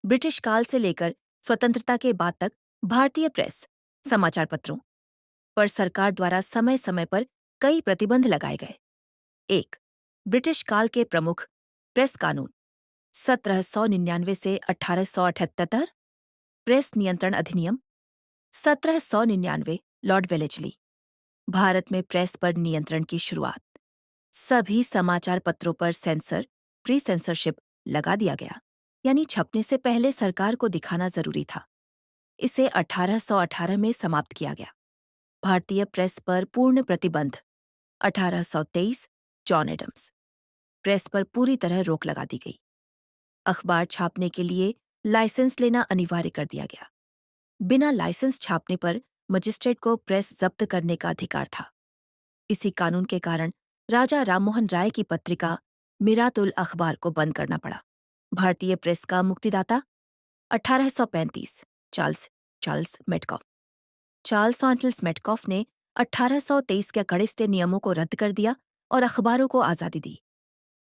British काल से लेकर स्वतंत्रता के बाद तक भारतीय प्रेस, समाचार पत्रों पर सरकार द्वारा समय समय पर कई प्रतिबंध लगाए गए। 1. ब्रिटिश काल के प्रमुख प्रेस कानून 1799 से 1878। प्रेस नियंत्रण अधिनियम 1799 लॉर्ड वेलेस्ली। भारत में प्रेस पर नियंत्रण की शुरुआत। सभी समाचार पत्रों पर प्री सेंसरशिप लगा दिया गया, यानी छपने से पहले सरकार को दिखाना जरूरी था। इसे 1818 में समाप्त किया गया। भारतीय प्रेस पर पूर्ण प्रतिबंध 1823 जॉन एडम्स। प्रेस पर पूरी तरह रोक लगा दी गई। अखबार छापने के लिए लाइसेंस लेना अनिवार्य कर दिया गया। बिना लाइसेंस छापने पर मजिस्ट्रेट को प्रेस जब्त करने का अधिकार था। इसी कानून के कारण राजा राममोहन राय की पत्रिका मिरातुल अखबार को बंद करना पड़ा। भारतीय प्रेस का मुक्तिदाता 1835 चार्ल्स मेटकॉफ। चार्ल्स मेटकॉफ ने 1823 के कड़िस्ते नियमों को रद्द कर दिया और अखबारों को आज़ादी दी।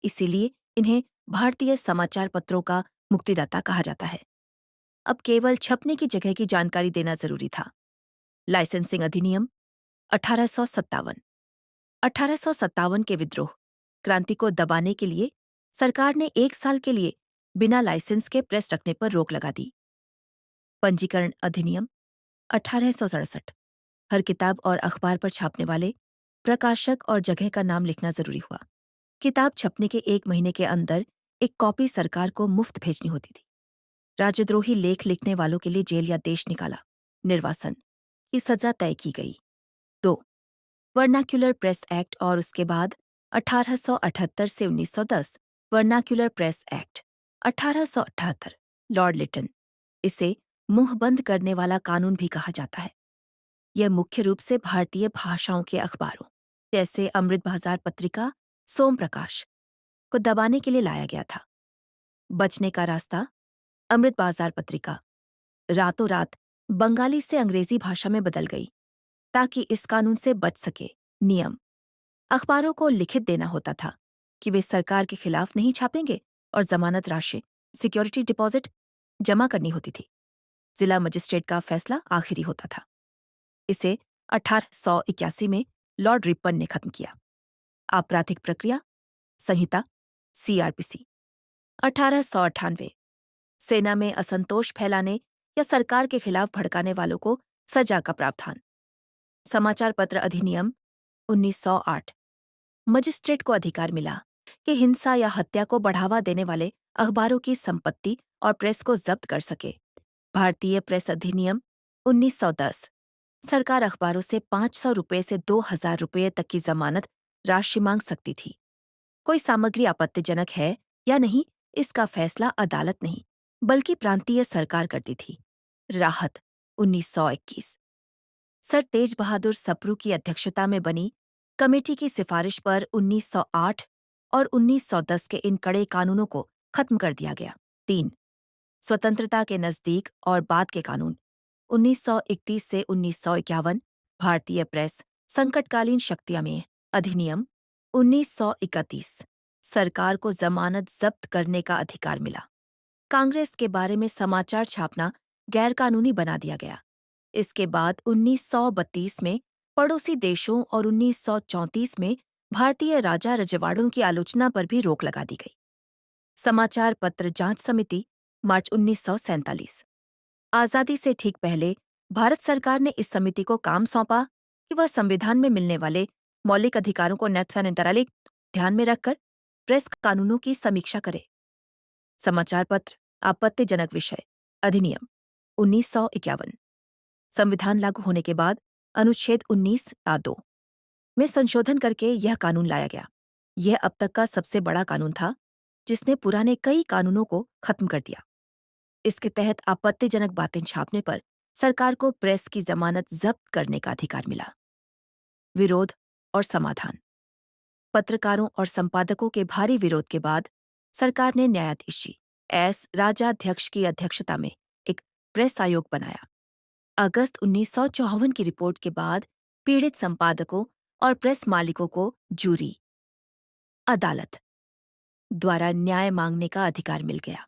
इसीलिए इन्हें भारतीय समाचार पत्रों का मुक्तिदाता कहा जाता है। अब केवल छपने की जगह की जानकारी देना जरूरी था। लाइसेंसिंग अधिनियम 1857। 1857 के विद्रोह क्रांति को दबाने के लिए सरकार ने 1 साल के लिए बिना लाइसेंस के प्रेस रखने पर रोक लगा दी। पंजीकरण अधिनियम 1867। हर किताब और अखबार पर छापने वाले प्रकाशक और जगह का नाम लिखना जरूरी हुआ। किताब छपने के 1 महीने के अंदर एक कॉपी सरकार को मुफ्त भेजनी होती थी। राजद्रोही लेख लिखने वालों के लिए जेल या देश निकाला, निर्वासन की सजा तय की गई। 2. वर्नाक्युलर प्रेस एक्ट और उसके बाद 1878 से 1910 vernacular press act 1878 Lord Lytton. इसे मुंह बंद करने वाला कानून भी कहा जाता है। यह मुख्य रूप से भारतीय भाषाओं के अखबारों जैसे अमृत बाजार पत्रिका, सोम प्रकाश को दबाने के लिए लाया गया था। बचने का रास्ता अमृत बाजार पत्रिका रातों रात बंगाली से अंग्रेजी भाषा में बदल गई ताकि इस कानून से बच सके। नियम अखबारों को लिखित देना होता था कि वे सरकार के खिलाफ नहीं छापेंगे और जमानत राशि सिक्योरिटी डिपॉजिट जमा करनी होती थी। जिला मजिस्ट्रेट का फैसला आखिरी होता था। इसे 1881 में लॉर्ड रिपन ने खत्म किया। आपराधिक प्रक्रिया संहिता CRPC 1898 सेना में असंतोष फैलाने या सरकार के खिलाफ भड़काने वालों को सजा का प्रावधान। समाचार पत्र अधिनियम 1908 मजिस्ट्रेट को अधिकार मिला कि हिंसा या हत्या को बढ़ावा देने वाले अखबारों की संपत्ति और प्रेस को जब्त कर सके। भारतीय प्रेस अधिनियम 1910 सरकार अखबारों से 500 रुपये से 2000 रुपये तक की जमानत राशि मांग सकती थी। कोई सामग्री आपत्तिजनक है या नहीं, इसका फैसला अदालत नहीं बल्कि प्रांतीय सरकार करती थी। राहत 1921 सर तेज बहादुर सप्रू की अध्यक्षता में बनी कमेटी की सिफारिश पर 1908 और 1910 के इन कड़े कानूनों को खत्म कर दिया गया। 3. स्वतंत्रता के नजदीक और बाद के कानून 1931 से 1951 भारतीय प्रेस संकटकालीन शक्तियां में अधिनियम 1931 सरकार को जमानत जब्त करने का अधिकार मिला। कांग्रेस के बारे में समाचार छापना गैरकानूनी बना दिया गया। इसके बाद 1932 में पड़ोसी देशों और 1934 में भारतीय राजा रजवाड़ों की आलोचना पर भी रोक लगा दी गई। समाचार पत्र जांच समिति मार्च 1947। आजादी से ठीक पहले भारत सरकार ने इस समिति को काम सौंपा कि वह संविधान में मिलने वाले मौलिक अधिकारों को ध्यान में रखकर प्रेस कानूनों की समीक्षा करे। समाचार पत्र आपत्तिजनक विषय अधिनियम 1951 संविधान लागू होने के बाद अनुच्छेद 19(2) में संशोधन करके यह कानून लाया गया। यह अब तक का सबसे बड़ा कानून था जिसने पुराने कई कानूनों को खत्म कर दिया। इसके तहत आपत्तिजनक बातें छापने पर सरकार को प्रेस की जमानत जब्त करने का अधिकार मिला। विरोध और समाधान पत्रकारों और संपादकों के भारी विरोध के बाद सरकार ने न्यायाधीश एस राजाध्यक्ष की अध्यक्षता में एक प्रेस आयोग बनाया। अगस्त 1954 की रिपोर्ट के बाद पीड़ित संपादकों और प्रेस मालिकों को जूरी अदालत द्वारा न्याय मांगने का अधिकार मिल गया।